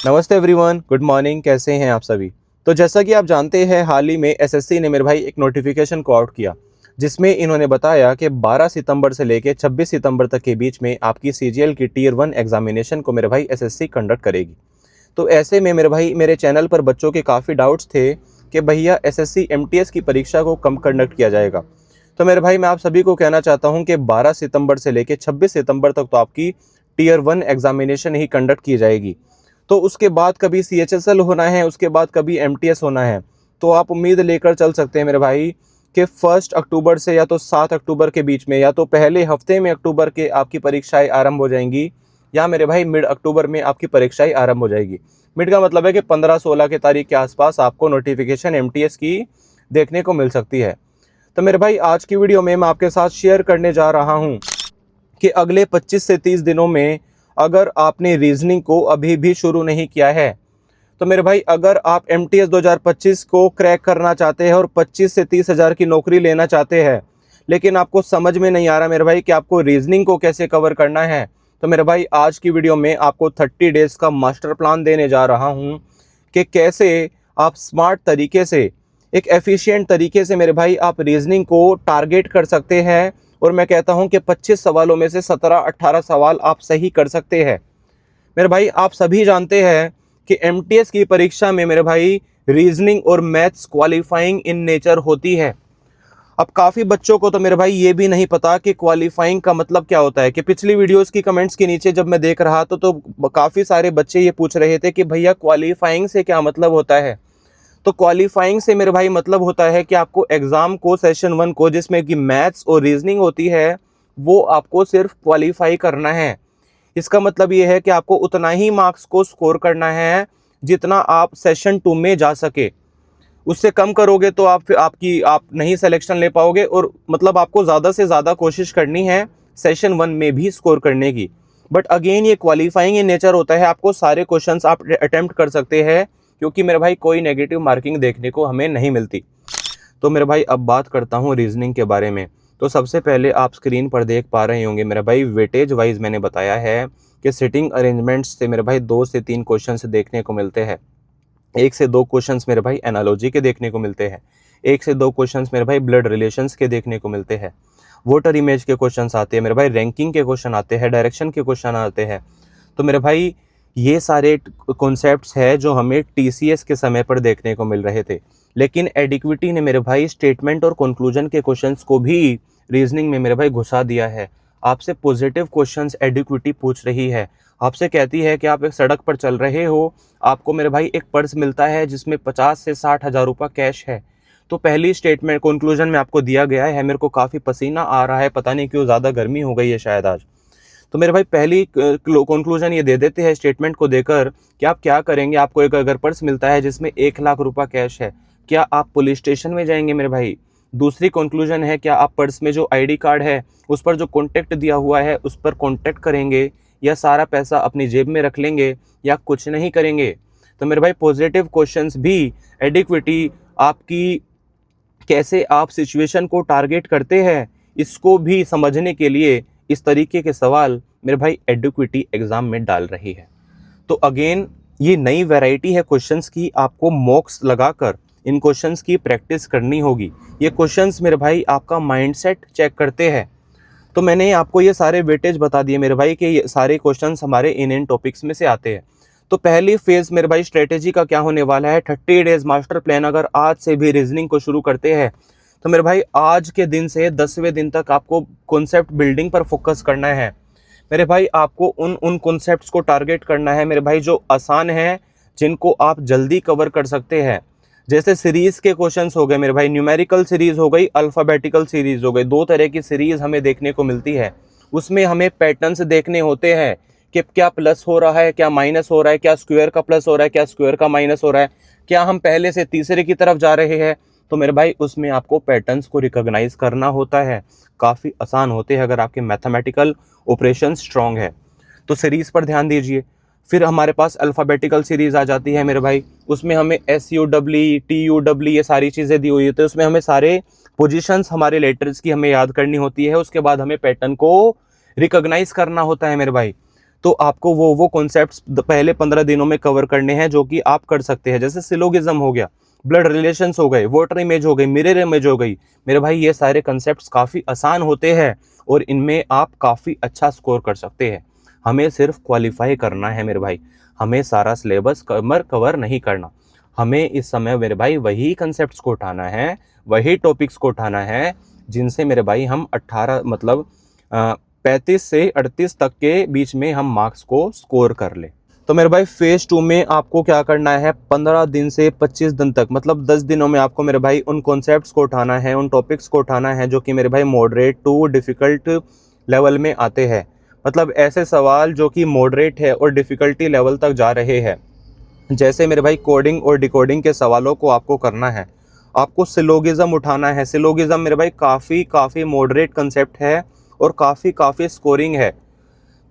नमस्ते everyone, good morning. कैसे हैं आप सभी। तो जैसा कि आप जानते हैं, हाल ही में एसएससी ने मेरे भाई एक नोटिफिकेशन को आउट किया, जिसमें इन्होंने बताया कि 12 सितंबर से लेकर 26 सितंबर तक के बीच में आपकी सीजीएल की टियर 1 एग्जामिनेशन को मेरे भाई एसएससी कंडक्ट करेगी। तो ऐसे में मेरे भाई मेरे चैनल पर बच्चों के काफ़ी डाउट्स थे कि भैया एसएससी एमटीएस की परीक्षा को कब कंडक्ट किया जाएगा। तो मेरे भाई मैं आप सभी को कहना चाहता हूँ कि 12 सितंबर से लेकर 26 सितंबर तक तो आपकी टियर 1 एग्जामिनेशन ही कंडक्ट की जाएगी। तो उसके बाद कभी सीएचएसएल होना है, उसके बाद कभी एमटीएस होना है। तो आप उम्मीद लेकर चल सकते हैं मेरे भाई कि 1 अक्टूबर से या तो 7 अक्टूबर के बीच में या तो पहले हफ्ते में अक्टूबर के आपकी परीक्षाएं आरंभ हो जाएंगी, या मेरे भाई मिड अक्टूबर में आपकी परीक्षाएं आरंभ हो जाएगी। मिड का मतलब है कि 15-16 के तारीख के आसपास आपको नोटिफिकेशन एमटीएस की देखने को मिल सकती है। तो मेरे भाई आज की वीडियो में मैं आपके साथ शेयर करने जा रहा हूँ कि अगले 25 से 30 दिनों में अगर आपने रीजनिंग को अभी भी शुरू नहीं किया है, तो मेरे भाई अगर आप एमटीएस 2025 को क्रैक करना चाहते हैं और 25 से 30 हज़ार की नौकरी लेना चाहते हैं, लेकिन आपको समझ में नहीं आ रहा मेरे भाई कि आपको रीजनिंग को कैसे कवर करना है, तो मेरे भाई आज की वीडियो में आपको 30 डेज़ का मास्टर प्लान देने जा रहा हूँ कि कैसे आप स्मार्ट तरीके से, एक एफिशिएंट तरीके से मेरे भाई आप रीजनिंग को टारगेट कर सकते हैं। और मैं कहता हूं कि 25 सवालों में से 17-18 सवाल आप सही कर सकते हैं। मेरे भाई आप सभी जानते हैं कि एमटीएस की परीक्षा में मेरे भाई रीजनिंग और मैथ्स क्वालिफाइंग इन नेचर होती है। अब काफ़ी बच्चों को तो मेरे भाई ये भी नहीं पता कि क्वालिफाइंग का मतलब क्या होता है। कि पिछली वीडियोस की कमेंट्स के नीचे जब मैं देख रहा तो काफ़ी सारे बच्चे ये पूछ रहे थे कि भैया क्वालिफाइंग से क्या मतलब होता है। तो क्वालिफाइंग से मेरे भाई मतलब होता है कि आपको एग्ज़ाम को सेशन 1 को, जिसमें कि मैथ्स और रीजनिंग होती है, वो आपको सिर्फ क्वालिफाई करना है। इसका मतलब ये है कि आपको उतना ही मार्क्स को स्कोर करना है जितना आप सेशन 2 में जा सके। उससे कम करोगे तो आप नहीं सिलेक्शन ले पाओगे, और मतलब आपको ज़्यादा से ज़्यादा कोशिश करनी है सेशन 1 में भी स्कोर करने की। बट अगेन ये क्वालिफाइंग इन नेचर होता है, आपको सारे क्वेश्चंस आप अटेम्प्ट कर सकते हैं, क्योंकि मेरे भाई कोई नेगेटिव मार्किंग देखने को हमें नहीं मिलती। तो मेरे भाई अब बात करता हूँ रीजनिंग के बारे में। तो सबसे पहले आप स्क्रीन पर देख पा रहे होंगे मेरे भाई, वेटेज वाइज मैंने बताया है कि सिटिंग अरेंजमेंट्स से मेरे भाई 2 से 3 क्वेश्चंस देखने को मिलते हैं। 1 से 2 क्वेश्चंस मेरे भाई एनालॉजी के देखने को मिलते हैं। 1 से 2 क्वेश्चंस मेरे भाई ब्लड रिलेशंस के देखने को मिलते हैं। वोटर इमेज के क्वेश्चंस आते हैं मेरे भाई, रैंकिंग के क्वेश्चन आते हैं, डायरेक्शन के क्वेश्चन आते हैं। तो मेरे भाई ये सारे कॉन्सेप्ट्स है जो हमें टीसीएस के समय पर देखने को मिल रहे थे। लेकिन एडिक्विटी ने मेरे भाई स्टेटमेंट और कंक्लूजन के क्वेश्चंस को भी रीजनिंग में मेरे भाई घुसा दिया है। आपसे पॉजिटिव क्वेश्चंस एडिक्विटी पूछ रही है। आपसे कहती है कि आप एक सड़क पर चल रहे हो, आपको मेरे भाई एक पर्स मिलता है जिसमें 50 से 60 हज़ार रुपये कैश है। तो पहली स्टेटमेंट कंक्लूजन में आपको दिया गया है, मेरे को काफ़ी पसीना आ रहा है, पता नहीं क्यों, ज़्यादा गर्मी हो गई है शायद आज। तो मेरे भाई पहली कंक्लूजन ये दे देते हैं स्टेटमेंट को देकर कि आप क्या करेंगे। आपको एक अगर पर्स मिलता है जिसमें 1 लाख रुपया कैश है, क्या आप पुलिस स्टेशन में जाएंगे मेरे भाई। दूसरी कंक्लूजन है, क्या आप पर्स में जो आईडी कार्ड है उस पर जो कॉन्टैक्ट दिया हुआ है उस पर कॉन्टैक्ट करेंगे, या सारा पैसा अपनी जेब में रख लेंगे, या कुछ नहीं करेंगे। तो मेरे भाई पॉजिटिव क्वेश्चंस भी एडिक्विटी आपकी कैसे आप सिचुएशन को टारगेट करते हैं, इसको भी समझने के लिए इस तरीके के सवाल मेरे भाई एडिक्विटी एग्जाम में डाल रही है। तो अगेन ये नई वैरायटी है क्वेश्चंस की, आपको मॉक्स लगाकर इन क्वेश्चंस की प्रैक्टिस करनी होगी। ये क्वेश्चंस मेरे भाई आपका माइंडसेट चेक करते हैं। तो मैंने आपको ये सारे वेटेज बता दिए मेरे भाई कि ये सारे क्वेश्चंस हमारे इन टॉपिक्स में से आते हैं। तो पहली फेज मेरे भाई स्ट्रेटेजी का क्या होने वाला है, 30 डेज मास्टर प्लान अगर आज से भी रीजनिंग को शुरू करते हैं, तो मेरे भाई आज के दिन से 10वें दिन तक आपको कॉन्सेप्ट बिल्डिंग पर फोकस करना है। मेरे भाई आपको उन कॉन्सेप्ट्स को टारगेट करना है मेरे भाई जो आसान है, जिनको आप जल्दी कवर कर सकते हैं। जैसे सीरीज के क्वेश्चंस हो गए मेरे भाई, न्यूमेरिकल सीरीज हो गई, अल्फ़ाबेटिकल सीरीज हो गई। 2 तरह की सीरीज हमें देखने को मिलती है। उसमें हमें पैटर्न्स देखने होते हैं कि क्या प्लस हो रहा है, क्या माइनस हो रहा है, क्या स्क्वायर का प्लस हो रहा है, क्या स्क्वायर का माइनस हो रहा है, क्या हम पहले से तीसरे की तरफ जा रहे हैं। तो मेरे भाई उसमें आपको पैटर्न्स को रिकॉग्नाइज करना होता है। काफ़ी आसान होते हैं अगर आपके मैथमेटिकल ऑपरेशन स्ट्रॉन्ग है। तो सीरीज़ पर ध्यान दीजिए। फिर हमारे पास अल्फ़ाबेटिकल सीरीज़ आ जाती है मेरे भाई, उसमें हमें SUW TUW ये सारी चीज़ें दी हुई होती है। उसमें हमें सारे पोजीशंस हमारे लेटर्स की हमें याद करनी होती है। उसके बाद हमें पैटर्न को रिकॉग्नाइज करना होता है मेरे भाई। तो आपको वो कॉन्सेप्ट्स पहले 15 दिनों में कवर करने हैं जो कि आप कर सकते हैं। जैसे सिलोगिज्म हो गया, ब्लड रिलेशंस हो गए, वाटर इमेज हो गई, मिरर इमेज हो गई। मेरे भाई ये सारे कंसेप्ट्स काफ़ी आसान होते हैं और इनमें आप काफ़ी अच्छा स्कोर कर सकते हैं। हमें सिर्फ क्वालिफाई करना है मेरे भाई, हमें सारा सिलेबस कवर नहीं करना। हमें इस समय मेरे भाई वही कंसेप्ट्स को उठाना है, वही टॉपिक्स को उठाना है जिनसे मेरे भाई हम 18 मतलब 35 से 38 तक के बीच में हम मार्क्स को स्कोर कर ले। तो मेरे भाई फेज 2 में आपको क्या करना है, 15 दिन से 25 दिन तक मतलब 10 दिनों में आपको मेरे भाई उन कॉन्सेप्ट्स को उठाना है, उन टॉपिक्स को उठाना है जो कि मेरे भाई मॉडरेट टू डिफ़िकल्ट लेवल में आते हैं। मतलब ऐसे सवाल जो कि मॉडरेट है और डिफ़िकल्टी लेवल तक जा रहे हैं। जैसे मेरे भाई कोडिंग और डिकोडिंग के सवालों को आपको करना है। आपको सिलोगिज्म उठाना है। सिलोगिज्म मेरे भाई काफ़ी मॉडरेट कंसेप्ट है और काफ़ी स्कोरिंग है।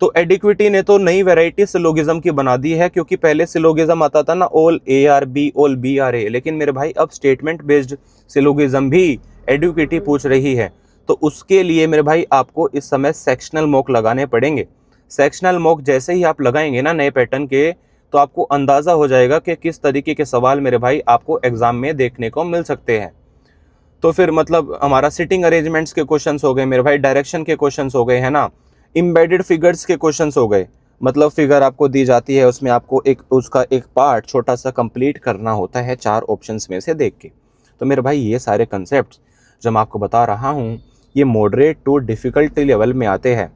तो एडिक्विटी ने तो नई वैरायटी सिलोगिज्म की बना दी है, क्योंकि पहले सिलोगिज्म आता था ना ऑल ARB ऑल BRA, लेकिन मेरे भाई अब स्टेटमेंट बेस्ड सिलोगिज्म भी एडिक्विटी पूछ रही है। तो उसके लिए मेरे भाई आपको इस समय सेक्शनल मॉक लगाने पड़ेंगे। सेक्शनल मॉक जैसे ही आप लगाएंगे ना नए पैटर्न के, तो आपको अंदाज़ा हो जाएगा कि किस तरीके के सवाल मेरे भाई आपको एग्जाम में देखने को मिल सकते हैं। तो फिर मतलब हमारा सिटिंग अरेंजमेंट्स के क्वेश्चंस हो गए मेरे भाई, डायरेक्शन के क्वेश्चंस हो गए, है ना, एम्बेडेड फिगर्स के क्वेश्चंस हो गए। मतलब फिगर आपको दी जाती है, उसमें आपको उसका एक पार्ट छोटा सा कंप्लीट करना होता है 4 ऑप्शंस में से देख के। तो मेरे भाई ये सारे कंसेप्ट जो मैं आपको बता रहा हूँ ये मॉडरेट टू डिफ़िकल्टी लेवल में आते हैं।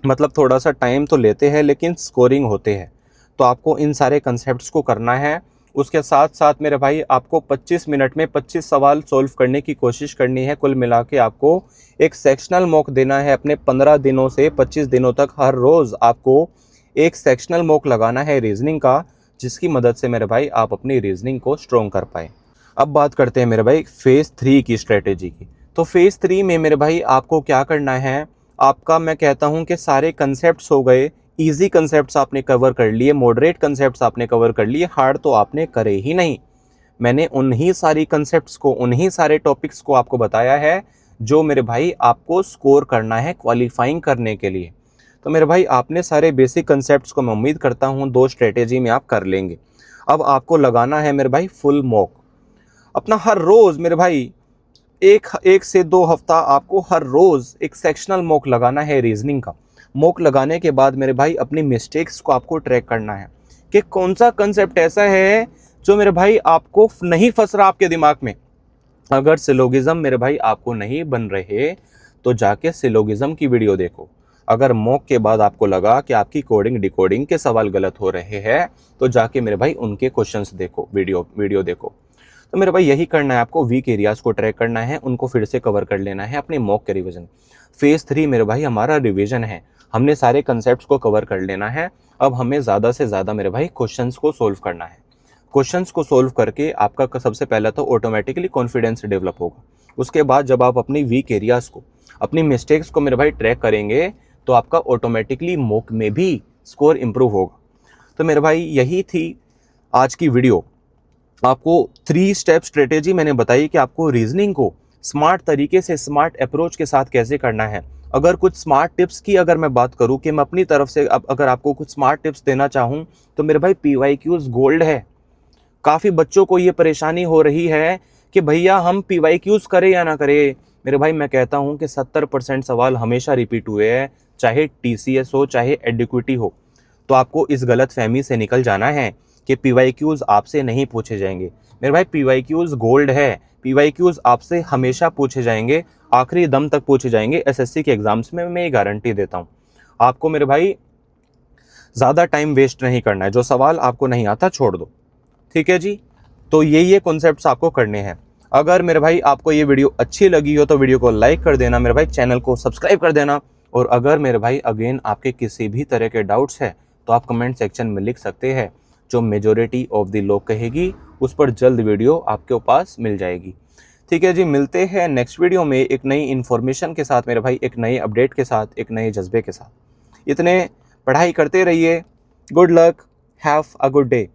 मतलब थोड़ा सा टाइम तो लेते हैं लेकिन स्कोरिंग होते हैं। तो आपको इन सारे कंसेप्ट्स को करना है। उसके साथ साथ मेरे भाई आपको 25 मिनट में 25 सवाल सॉल्व करने की कोशिश करनी है। कुल मिला के आपको एक सेक्शनल मॉक देना है अपने 15 दिनों से 25 दिनों तक। हर रोज़ आपको एक सेक्शनल मॉक लगाना है रीजनिंग का, जिसकी मदद से मेरे भाई आप अपनी रीजनिंग को स्ट्रॉन्ग कर पाएँ। अब बात करते हैं मेरे भाई फेज़ 3 की स्ट्रेटेजी की। तो फेज़ 3 में मेरे भाई आपको क्या करना है, आपका मैं कहता हूँ कि सारे कंसेप्ट्स हो गए, इजी कंसेप्ट्स आपने कवर कर लिए, मॉडरेट कंसेप्ट्स आपने कवर कर लिए, हार्ड तो आपने करे ही नहीं। मैंने उन्हीं सारी कंसेप्ट्स को, उन्हीं सारे टॉपिक्स को आपको बताया है जो मेरे भाई आपको स्कोर करना है क्वालिफाइंग करने के लिए। तो मेरे भाई आपने सारे बेसिक कंसेप्ट्स को मैं उम्मीद करता हूँ 2 स्ट्रेटेजी में आप कर लेंगे। अब आपको लगाना है मेरे भाई फुल मॉक अपना हर रोज़। मेरे भाई एक से 2 हफ्ता आपको हर रोज़ एक सेक्शनल मॉक लगाना है रीजनिंग का। मॉक लगाने के बाद मेरे भाई अपनी मिस्टेक्स को आपको ट्रैक करना है कि कौन सा कंसेप्ट ऐसा है जो मेरे भाई आपको नहीं फंस रहा आपके दिमाग में। अगर सिलोगिज्म मेरे भाई आपको नहीं बन रहे तो जाके सिलोगिज्म की वीडियो देखो। अगर मॉक के बाद आपको लगा कि आपकी कोडिंग डिकोडिंग के सवाल गलत हो रहे हैं तो जाके मेरे भाई उनके क्वेश्चंस देखो, वीडियो देखो। तो मेरे भाई यही करना है, आपको वीक एरियाज़ को ट्रैक करना है, उनको फिर से कवर कर लेना है अपने मॉक के रिवीजन। फेज़ 3 मेरे भाई हमारा रिवीजन है। हमने सारे कंसेप्ट्स को कवर कर लेना है। अब हमें ज़्यादा से ज़्यादा मेरे भाई क्वेश्चंस को सोल्व करना है। क्वेश्चंस को सोल्व करके आपका सबसे पहला तो ऑटोमेटिकली कॉन्फिडेंस डेवलप होगा। उसके बाद जब आप अपनी वीक एरियाज़ को, अपनी मिस्टेक्स को मेरे भाई ट्रैक करेंगे तो आपका ऑटोमेटिकली मॉक में भी स्कोर इम्प्रूव होगा। तो मेरे भाई यही थी आज की वीडियो। आपको 3 स्टेप स्ट्रेटेजी मैंने बताई कि आपको रीजनिंग को स्मार्ट तरीके से, स्मार्ट अप्रोच के साथ कैसे करना है। अगर कुछ स्मार्ट टिप्स की अगर मैं बात करूं कि मैं अपनी तरफ से अगर आपको कुछ स्मार्ट टिप्स देना चाहूं तो मेरे भाई PYQs गोल्ड है। काफ़ी बच्चों को ये परेशानी हो रही है कि भैया हम PYQs करें या ना करें। मेरे भाई मैं कहता हूं कि 70% सवाल हमेशा रिपीट हुए हैं, चाहे TCS हो चाहे एडिक्विटी हो। तो आपको इस गलत फहमी से निकल जाना है कि PYQs आपसे नहीं पूछे जाएंगे। मेरे भाई PYQs गोल्ड है। PYQs आपसे हमेशा पूछे जाएंगे, आखिरी दम तक पूछे जाएंगे। SSC के एग्जाम्स में मैं ये गारंटी देता हूँ। आपको मेरे भाई ज़्यादा टाइम वेस्ट नहीं करना है, जो सवाल आपको नहीं आता छोड़ दो, ठीक है जी। तो ये कॉन्सेप्ट्स आपको करने हैं। अगर मेरे भाई आपको ये वीडियो अच्छी लगी हो तो वीडियो को लाइक कर देना, मेरे भाई चैनल को सब्सक्राइब कर देना। और अगर मेरे भाई अगेन आपके किसी भी तरह के डाउट्स हैं तो आप कमेंट सेक्शन में लिख सकते हैं। जो मेजॉरिटी ऑफ द लोग कहेगी उस पर जल्द वीडियो आपके पास मिल जाएगी, ठीक है जी। मिलते हैं नेक्स्ट वीडियो में एक नई इन्फॉर्मेशन के साथ मेरे भाई, एक नए अपडेट के साथ, एक नए जज्बे के साथ। इतने पढ़ाई करते रहिए। Good luck, have a good day.